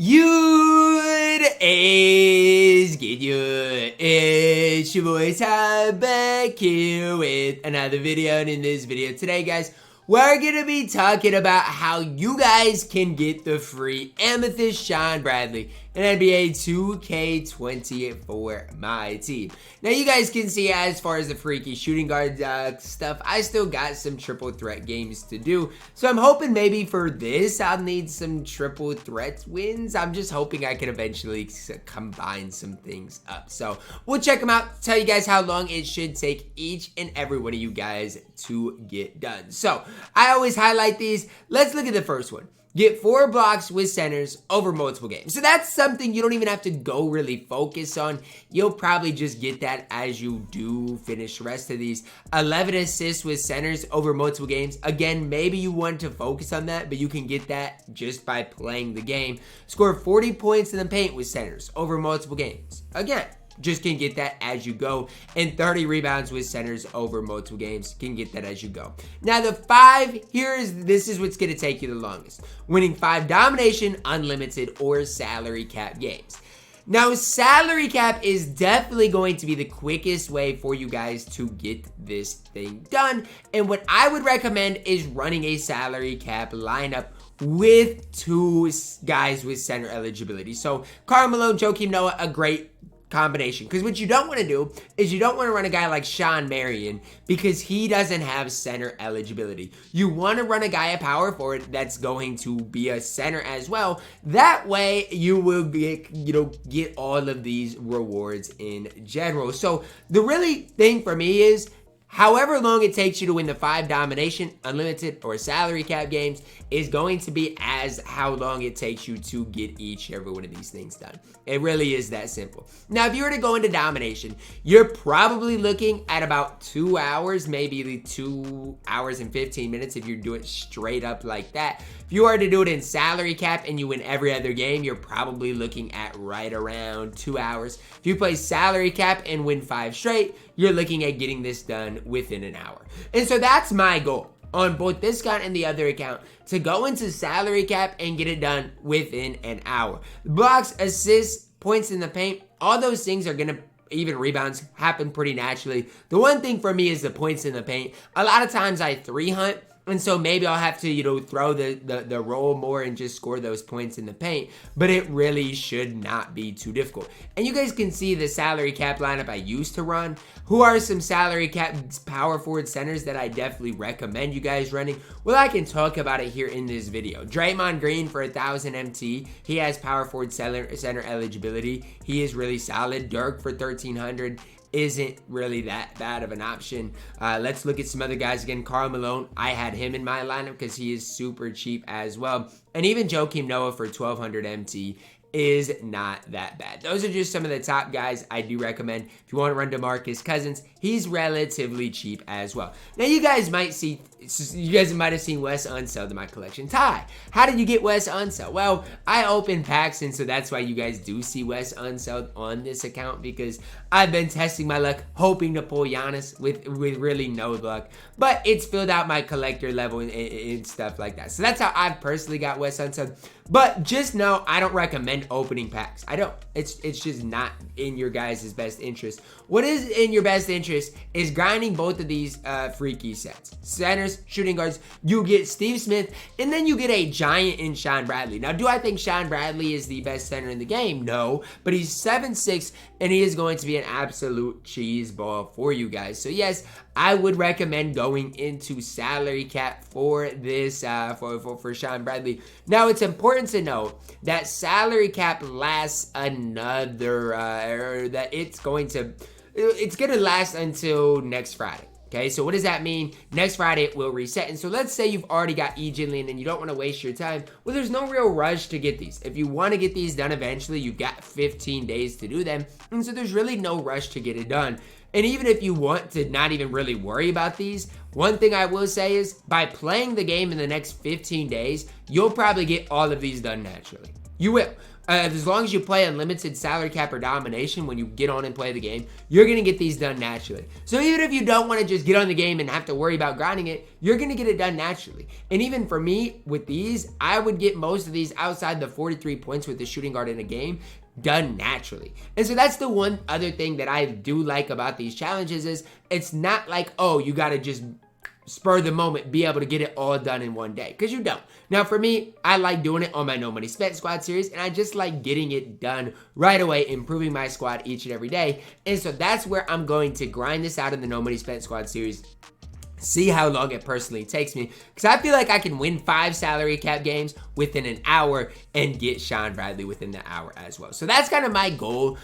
It's your boy Ty back here with another video, and in this video today, guys, we're gonna be talking about how you guys can get the free Amethyst Shawn Bradley in NBA 2K24 MyTEAM. Now, you guys can see as far as the freaky shooting guard stuff, I still got some triple threat games to do. So I'm hoping maybe for this, I'll need some triple threat wins. I'm just hoping I can eventually combine some things up. So we'll check them out, tell you guys how long it should take each and every one of you guys to get done. So I always highlight these. Let's look at the first one. Get 4 blocks with centers over multiple games. So that's something you don't even have to go really focus on. You'll probably just get that as you do finish the rest of these. 11 assists with centers over multiple games. Again, maybe you want to focus on that, but you can get that just by playing the game. Score 40 points in the paint with centers over multiple games. Again, just can get that as you go. And 30 rebounds with centers over multiple games. Can get that as you go. Now the 5, this is what's going to take you the longest. Winning 5 domination, unlimited, or salary cap games. Now, salary cap is definitely going to be the quickest way for you guys to get this thing done. And what I would recommend is running a salary cap lineup with 2 guys with center eligibility. So Karl Malone, Joakim Noah, a great combination, because what you don't want to do is you don't want to run a guy like Shawn Marion because he doesn't have center eligibility. You want to run a guy, a power forward, that's going to be a center as well. That way you will get all of these rewards in general. So the really thing for me is however long it takes you to win the 5 domination, unlimited, or salary cap games is going to be as how long it takes you to get each and every one of these things done. It really is that simple. Now, if you were to go into domination, you're probably looking at about 2 hours, maybe 2 hours and 15 minutes if you do it straight up like that. If you are to do it in salary cap and you win every other game, you're probably looking at right around 2 hours. If you play salary cap and win 5 straight, you're looking at getting this done within an hour. And so that's my goal on both this account and the other account, to go into salary cap and get it done within an hour. Blocks, assists, points in the paint, all those things are gonna, even rebounds, happen pretty naturally. The one thing for me is the points in the paint. A lot of times I 3-hunt, and so maybe I'll have to, throw the roll more and just score those points in the paint. But it really should not be too difficult. And you guys can see the salary cap lineup I used to run. Who are some salary cap power forward centers that I definitely recommend you guys running? Well, I can talk about it here in this video. Draymond Green for 1,000 MT. He has power forward center eligibility. He is really solid. Dirk for 1,300. Isn't really that bad of an option. Let's look at some other guys again. Karl Malone, I had him in my lineup because he is super cheap as well. And even Joakim Noah for 1,200 MT is not that bad. Those are just some of the top guys I do recommend. If you want to run DeMarcus Cousins, he's relatively cheap as well. Now, you guys might have seen Wes Unseld in my collection. Ty, how did you get Wes Unseld? Well, I opened packs, and so that's why you guys do see Wes Unseld on this account, because I've been testing my luck, hoping to pull Giannis with really no luck. But it's filled out my collector level and stuff like that. So that's how I've personally got Wes Unseld. But just know I don't recommend opening packs. I don't. It's just not in your guys' best interest. What is in your best interest is grinding both of these freaky sets. Centers, shooting guards, you get Steve Smith, and then you get a giant in Shawn Bradley. Now, do I think Shawn Bradley is the best center in the game? No, but he's 7'6", and he is going to be an absolute cheese ball for you guys. So yes, I would recommend going into salary cap for this, for Shawn Bradley. Now, it's important to know that salary cap lasts another, it's going to last until next Friday. Okay, so what does that mean? Next Friday it will reset. And so let's say you've already got EGLin and you don't want to waste your time. Well, there's no real rush to get these. If you want to get these done eventually, you've got 15 days to do them. And so there's really no rush to get it done. And even if you want to not even really worry about these, one thing I will say is by playing the game in the next 15 days, you'll probably get all of these done naturally. You will. As long as you play unlimited salary cap or domination, when you get on and play the game, you're going to get these done naturally. So even if you don't want to just get on the game and have to worry about grinding it, you're going to get it done naturally. And even for me, with these, I would get most of these outside the 43 points with the shooting guard in a game done naturally. And so that's the one other thing that I do like about these challenges is it's not like, oh, you got to just spur the moment, be able to get it all done in one day, because you don't. Now for me, I like doing it on my No Money Spent squad series, and I just like getting it done right away, improving my squad each and every day. And so that's where I'm going to grind this out in the No Money Spent squad series, see how long it personally takes me, because I feel like I can win 5 salary cap games within an hour and get Shawn Bradley within the hour as well. So that's kind of my goal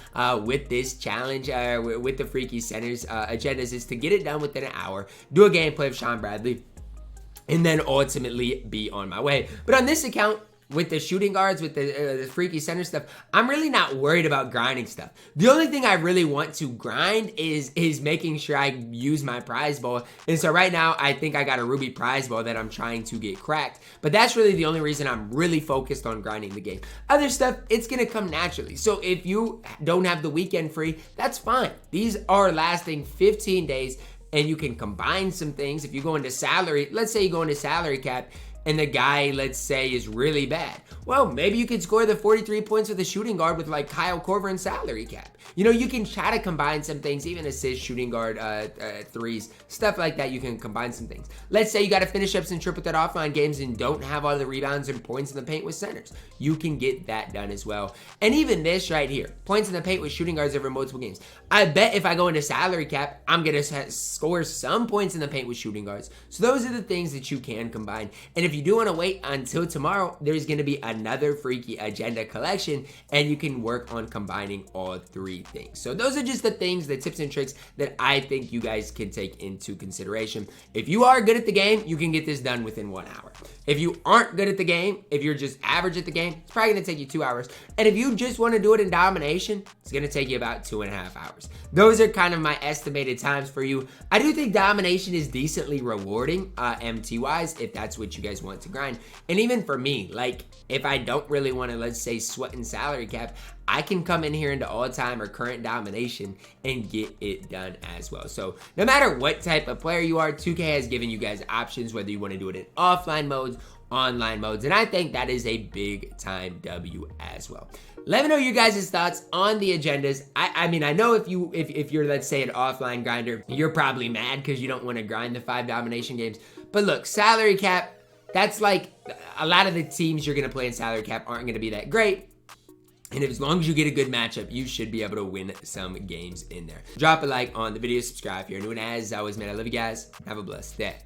with this challenge, with the Freaky Centers agendas, is to get it done within an hour, do a gameplay of Shawn Bradley, and then ultimately be on my way. But on this account, with the shooting guards, with the Freaky Center stuff, I'm really not worried about grinding stuff. The only thing I really want to grind is making sure I use my prize ball. And so right now, I think I got a Ruby prize ball that I'm trying to get cracked. But that's really the only reason I'm really focused on grinding the game. Other stuff, it's going to come naturally. So if you don't have the weekend free, that's fine. These are lasting 15 days, and you can combine some things. If you go into salary, let's say you go into salary cap, and the guy, let's say, is really bad. Well, maybe you could score the 43 points with a shooting guard with like Kyle Korver and salary cap. You know, you can try to combine some things, even assist, shooting guard, threes, stuff like that. You can combine some things. Let's say you got to finish up some triple threat offline games and don't have all the rebounds and points in the paint with centers. You can get that done as well. And even this right here, points in the paint with shooting guards over multiple games. I bet if I go into salary cap, I'm going to score some points in the paint with shooting guards. So those are the things that you can combine. And if you do want to wait until tomorrow, there's going to be another Freaky Agenda collection, and you can work on combining all 3 things. So those are just the things, the tips and tricks that I think you guys can take into consideration. If you are good at the game, you can get this done within 1 hour. If you aren't good at the game, if you're just average at the game, it's probably going to take you 2 hours. And if you just want to do it in domination, it's going to take you about 2.5 hours. Those are kind of my estimated times for you. I do think domination is decently rewarding, MT-wise, if that's what you guys want to grind. And even for me, like, if I don't really want to, let's say, sweat and salary cap, I can come in here into all-time or current domination and get it done as well. So no matter what type of player you are, 2K has given you guys options, whether you want to do it in offline modes, online modes, and I think that is a big time W as well. Let me know your guys' thoughts on the agendas. I mean, I know if you're, let's say, an offline grinder, you're probably mad because you don't want to grind the 5 domination games. But look, salary cap, that's like a lot of the teams you're going to play in salary cap aren't going to be that great. And as long as you get a good matchup, you should be able to win some games in there. Drop a like on the video, subscribe if you're new, and as always, man, I love you guys. Have a blessed day.